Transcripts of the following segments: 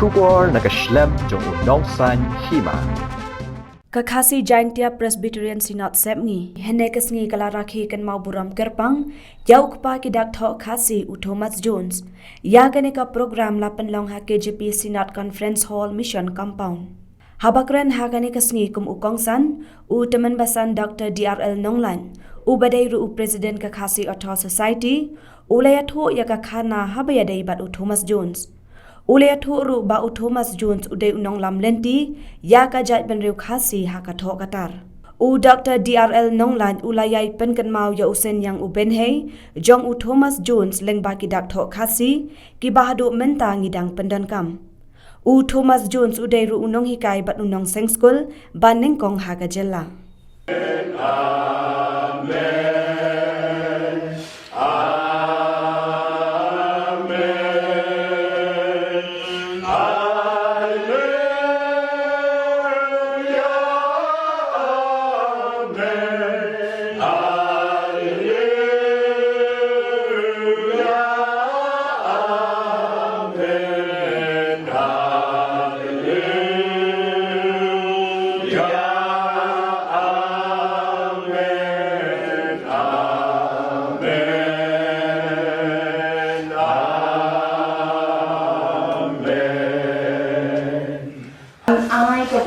Shubor nakaslem jong unongsan Hima. Khasi Jaintia Presbyterian Synod Sepngi Henekas ngi kalaraki Kynmaw Burom Kyrpang yauk pa kidak Thoh Khasi u Thomas Jones yaganeka program lapan long ha Kjpss Synod Conference Hall Mission Compound habakren haganeka ngi kum ukongsan u teman basan Dr. DRL Nonglan u badai ru President Khasi Thoh Society ulaya Thoh yakakhana habayadai bat u Thomas Jones Ulaya Thoh ba u Thomas Jones uday unong lam lenti ya ka jat ben riu Khasi ha ka Thoh katar. U Dr. DRL Nonglan ulayay pen Kynmaw ya usen yang u benhei jong u Thomas Jones leng ba kidak Thoh Khasi ki bahadu menta ngidang pendan kam. U Thomas Jones uday ru unong hikai bat unong seng school ban nengkong ha ka jela.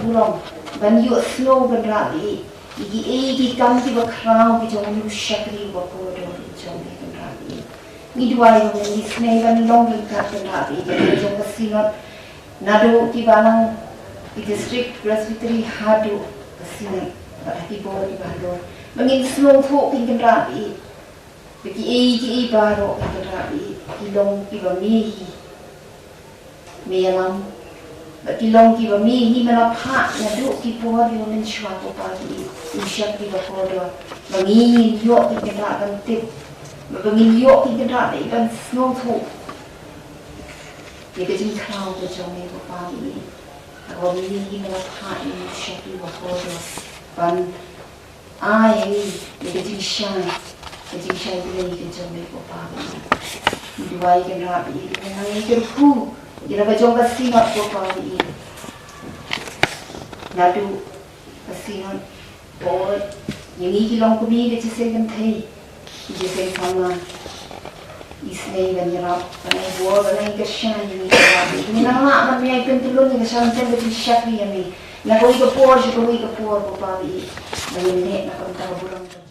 Burom ban yu slow ban rabi igi kam ki bakrao ki jong yu shakri ba ko do jong ban rabi ni duai yo ni snei ban long ka ban rabi jong ka sinot nado ki banang di district presbytery hadu sinot ba ki bo di bado mangin slow tho ki ban rabi igi baro ban rabi ki long ki ba mi melam Batilong ki ba mi Hima na pa na do ki po di men shwa ko pa di usyak ki ba ko do bangin yo ki kena kan tip bangin yo ki kena de kan snow tho ye ke jing khao ko jong ne ko pa di ko mi Hima na pa ni usyak ki ba ko do ban ai ye ke jing shai di ke jong ne ko pa di duai ke na di na ni ke pu Ila ba jong kasingot ko pa di nadu kasingot po yung ikilong kumili sa second day hindi sa kama isnay ganirap panay buwa panay kasyan yung ikirabi hindi na nga man may pintulong yung kasyan sa mga siya kaya may nakuwi ka po ko pa di mayunit na kong tabulang